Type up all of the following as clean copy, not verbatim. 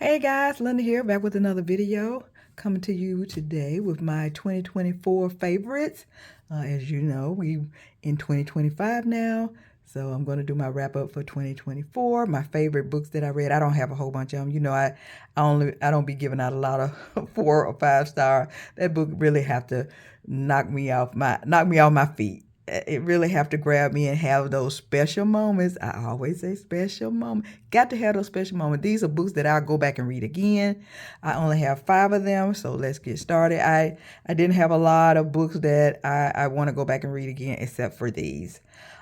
Hey guys, Linda here, back with another video. Coming to you today with my 2024 favorites. As you know, we in 2025 now, so I'm going to do my wrap up for 2024. My favorite books that I read. I don't have a whole bunch of them. You know, I don't be giving out a lot of 4 or 5 star. That book really have to knock me off my feet. It really have to grab me and have those special moments. I always say special moment. Got to have those special moments. These are books that I'll go back and read again. I only have 5 of them, so let's get started. I didn't have a lot of books that I want to go back and read again, except for these,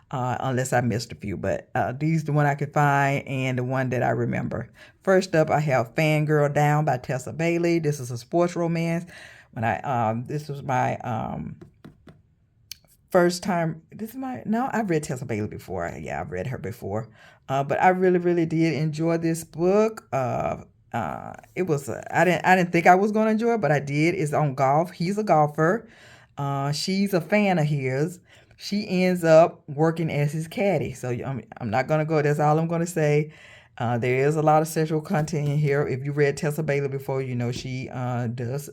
unless I missed a few. But these the one I could find and the one that I remember. First up, I have Fangirl Down by Tessa Bailey. This is a sports romance. This was my first time. I've read Tessa Bailey before. Yeah, I've read her before. But I really did enjoy this book. It was I didn't think I was going to enjoy it, but I did. It's on golf. He's a golfer. She's a fan of his. She ends up working as his caddy. So I'm not going to go. That's all I'm going to say. There is a lot of sexual content in here. If you read Tessa Bailey before, you know she does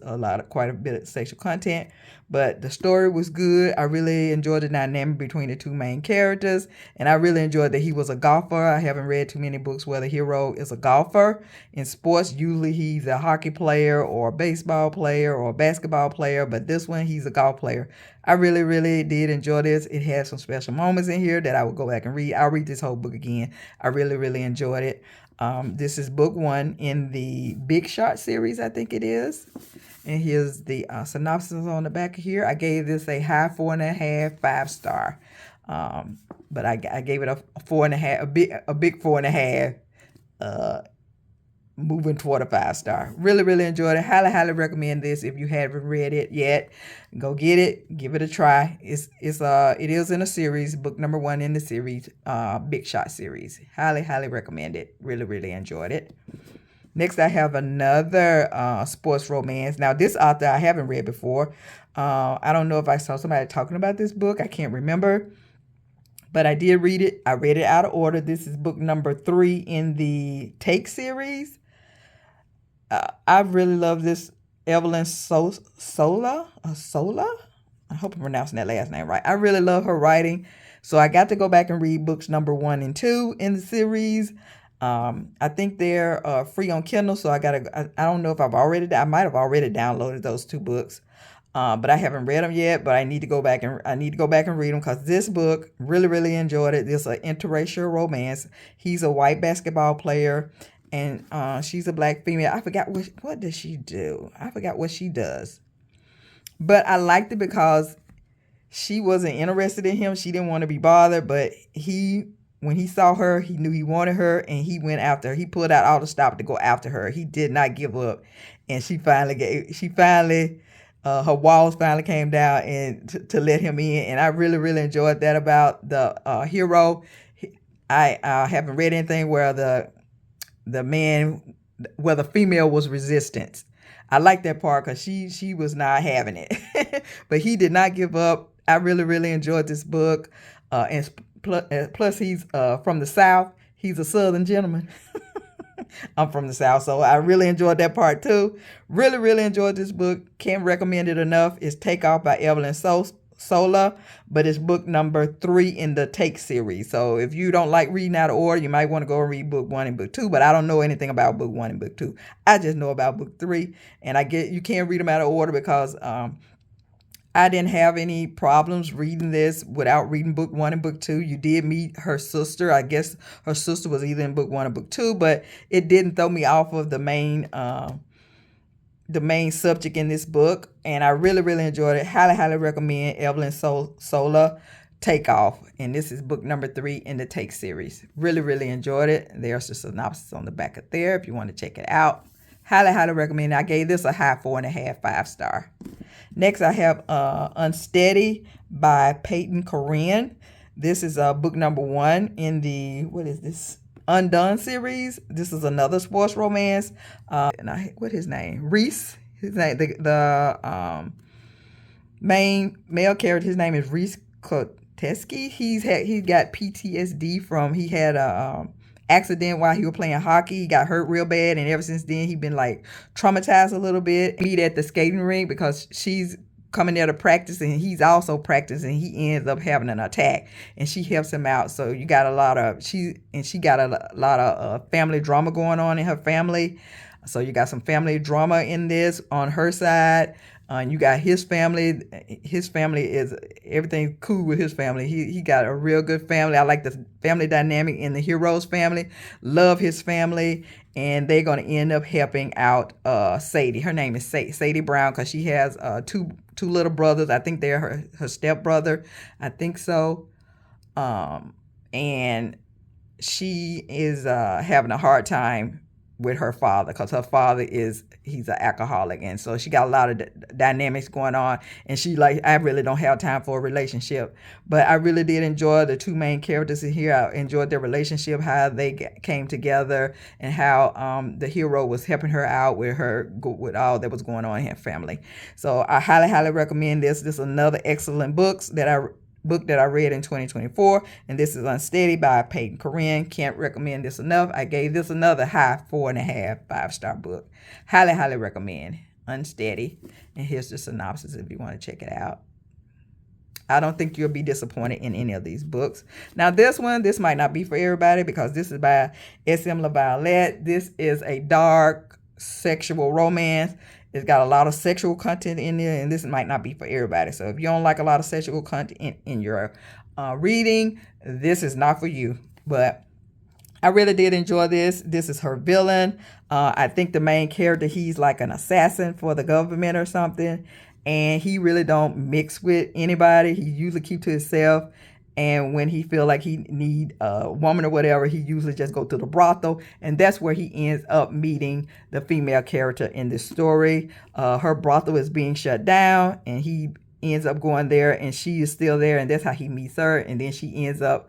quite a bit of sexual content. But the story was good. I really enjoyed the dynamic between the two main characters. And I really enjoyed that he was a golfer. I haven't read too many books where the hero is a golfer. In sports, usually he's a hockey player or a baseball player or a basketball player. But this one, he's a golf player. I really did enjoy this. It had some special moments in here that I would go back and read. I'll read this whole book again. I really enjoyed it. This is book 1 in the Big Shot series, I think it is. And here's the synopsis on the back here. I gave this a high 4.5, 5 star. But I gave it a 4.5, a big 4.5. Moving toward a 5 star. Really enjoyed it. Highly recommend this. If you haven't read it yet, go get it. Give it a try. It is in a series, book number 1 in the series, Big Shot series. Highly recommend it. Really enjoyed it. Next, I have another sports romance. Now, this author I haven't read before. I don't know if I saw somebody talking about this book. I can't remember. But I did read it. I read it out of order. This is book number 3 in the Take series. I really love this Evelyn Sola. I hope I'm pronouncing that last name right. I really love her writing. So I got to go back and read books number 1 and 2 in the series. I think they're free on Kindle. So I don't know if I might have already downloaded those 2 books. But I haven't read them yet, but I need to go back and read them because this book, really enjoyed it. This is an interracial romance. He's a white basketball player and she's a black female. I forgot what does she do? I forgot what she does. But I liked it because she wasn't interested in him. She didn't want to be bothered, but when he saw her, he knew he wanted her and he went after her. He pulled out all the stop to go after her. He did not give up. And her walls finally came down and to let him in. And I really enjoyed that about the hero. I haven't read anything where the female was resistant. I like that part because she was not having it. But he did not give up. I really enjoyed this book. And plus he's from the South. He's a Southern gentleman. I'm from the South, so I really enjoyed that part too. Really enjoyed this book. Can't recommend it enough. It's Takeoff by Evelyn Sola, but it's book number 3 in the Take series. So if you don't like reading out of order, you might want to go and read book 1 and book 2, but I don't know anything about book 1 and book 2. I just know about book 3, and you can't read them out of order because I didn't have any problems reading this without reading book 1 and book 2. You did meet her sister. I guess her sister was either in book 1 or book 2, but it didn't throw me off of the main subject in this book. And I really enjoyed it. Highly recommend Evelyn Sola, Takeoff. And this is book number 3 in the Take series. Really enjoyed it. There's the synopsis on the back of there if you want to check it out. Highly recommend it. I gave this a high 4.5, 5 star. Next, I have Unsteady by Peyton, Corinne. This is book number 1 in the, Undone series. This is another sports romance. What his name? Reese. His name, the main male character, his name is Reese Koteski. He got PTSD from, he had a accident while he was playing hockey. He got hurt real bad, and ever since then he been like traumatized a little bit. Meet at the skating rink because she's coming there to practice, and he's also practicing. He ends up having an attack, and she helps him out. So you got a lot of she got a lot of family drama going on in her family. So you got some family drama in this on her side. You got his family. His family is everything cool with his family. He got a real good family. I like the family dynamic in the hero's family. Love his family, and they're gonna end up helping out Sadie. Her name is Sadie Brown because she has two little brothers. I think they're her stepbrother. I think so. And she is having a hard time with her father because her father he's an alcoholic, and so she got a lot of dynamics going on, and she like, I really don't have time for a relationship. But I really did enjoy the two main characters in here. I enjoyed their relationship, how they came together, and how the hero was helping her out with all that was going on in her family. So I highly recommend this. This is another excellent book that I read in 2024, and this is Unsteady by Peyton. Corinne. Can't recommend this enough. I gave this another high 4.5 5-star book. Highly recommend Unsteady. And here's the synopsis if you want to check it out. I don't think you'll be disappointed in any of these books. Now this might not be for everybody because this is by S.M. LaViolette. This is a dark sexual romance. It's got a lot of sexual content in there, and this might not be for everybody. So if you don't like a lot of sexual content in your reading, this is not for you. But I really did enjoy this. This is her villain. I think the main character, he's like an assassin for the government or something, and he really don't mix with anybody. He usually keep to himself. And when he feel like he need a woman or whatever, he usually just go to the brothel. And that's where he ends up meeting the female character in this story. Her brothel is being shut down, and he ends up going there, and she is still there. And that's how he meets her. And then she ends up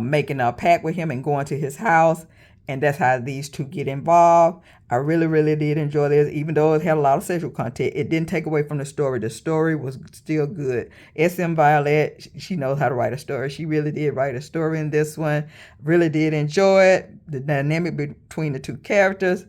making a pact with him and going to his house. And that's how these two get involved. I really did enjoy this. Even though it had a lot of sexual content, it didn't take away from the story. The story was still good. S.M. Violet, she knows how to write a story. She really did write a story in this one. Really did enjoy it. The dynamic between the two characters.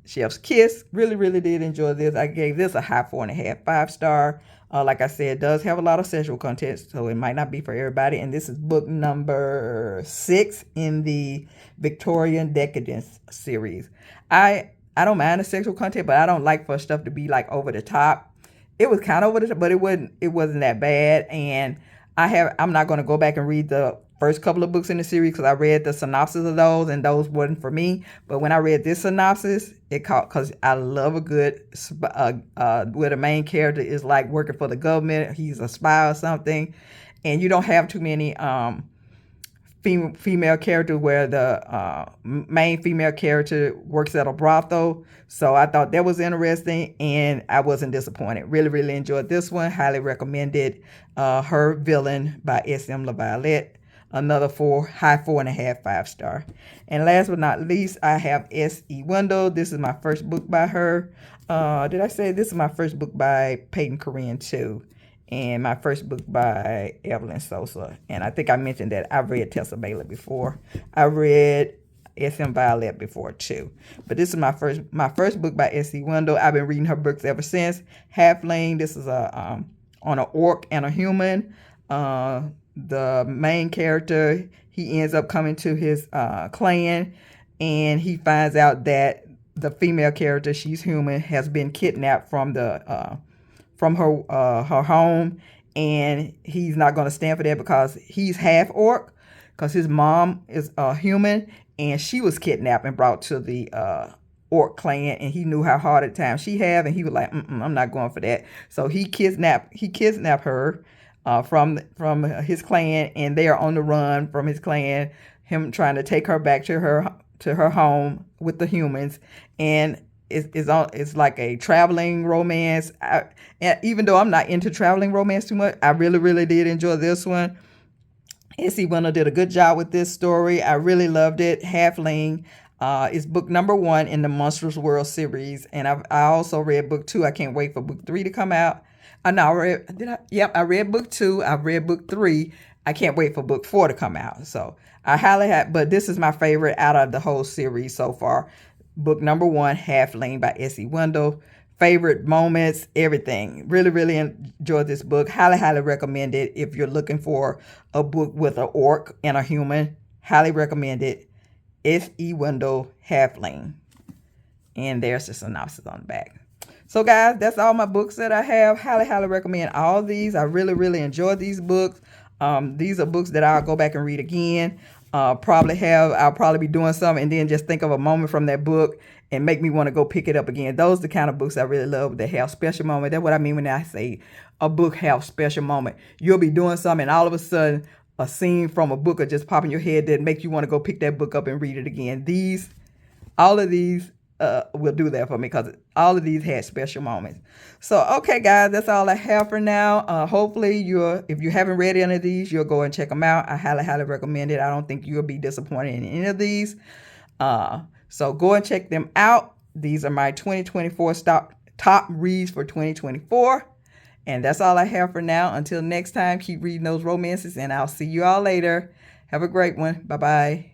Chef's kiss. Really did enjoy this. I gave this a high 4.5 5-star. Like I said, it does have a lot of sexual content, so it might not be for everybody. And this is book number 6 in the Victorian Decadence series. I don't mind the sexual content, but I don't like for stuff to be like over the top. It was kind of over the top, but it wasn't that bad. And I'm not going to go back and read the first couple of books in the series because I read the synopsis of those, and those wasn't for me. But when I read this synopsis, it caught, because I love a good where the main character is like working for the government. He's a spy or something, and you don't have too many female characters where the main female character works at a brothel. So I thought that was interesting, and I wasn't disappointed. Really enjoyed this one. Highly recommended. Her Villain by S.M. LaViolette. Another high 4.5 5-star. And last but not least, I have S.E. Wendel. This is my first book by her. Did I say this is my first book by Peyton Corinne too? And my first book by Evelyn Sola. And I think I mentioned that I've read Tessa before. I read S.M. Violet before too. But this is my first book by S.E. Wendel. I've been reading her books ever since. Halfling. This is on an orc and a human. The main character, he ends up coming to his clan, and he finds out that the female character, she's human, has been kidnapped from her home, and he's not going to stand for that because he's half orc, because his mom is human, and she was kidnapped and brought to the orc clan, and he knew how hard a time she had, and he was like, I'm not going for that. So he kidnapped her from his clan, and they are on the run from his clan, him trying to take her back to her home with the humans. And it's like a traveling romance. And even though I'm not into traveling romance too much, I really did enjoy this one. S.E. Wendel did a good job with this story. I really loved it. Halfling is book number 1 in the Monstrous World series, and I also read book 2. I can't wait for book 3 to come out. I read book 2. I've read book 3. I can't wait for book 4 to come out. So I highly have, but this is my favorite out of the whole series so far. Book number 1, Halfling by S.E. Wendel. Favorite moments, everything. Really, really enjoyed this book. Highly, highly recommend it if you're looking for a book with an orc and a human. Highly recommend it. S.E. Wendel, Halfling. And there's the synopsis on the back. So guys, that's all my books that I have. Highly, highly recommend all these. I really, really enjoyed these books. These are books that I'll go back and read again. I'll probably be doing something and then just think of a moment from that book and make me want to go pick it up again. Those are the kind of books I really love that have special moments. That's what I mean when I say a book have special moment. You'll be doing something and all of a sudden a scene from a book will just pop in your head that make you want to go pick that book up and read it again. All of these will do that for me because all of these had special moments. So, okay, guys, that's all I have for now. Hopefully, if you haven't read any of these, you'll go and check them out. I highly, highly recommend it. I don't think you'll be disappointed in any of these. So go and check them out. These are my 2024 top reads for 2024. And that's all I have for now. Until next time, keep reading those romances, and I'll see you all later. Have a great one. Bye-bye.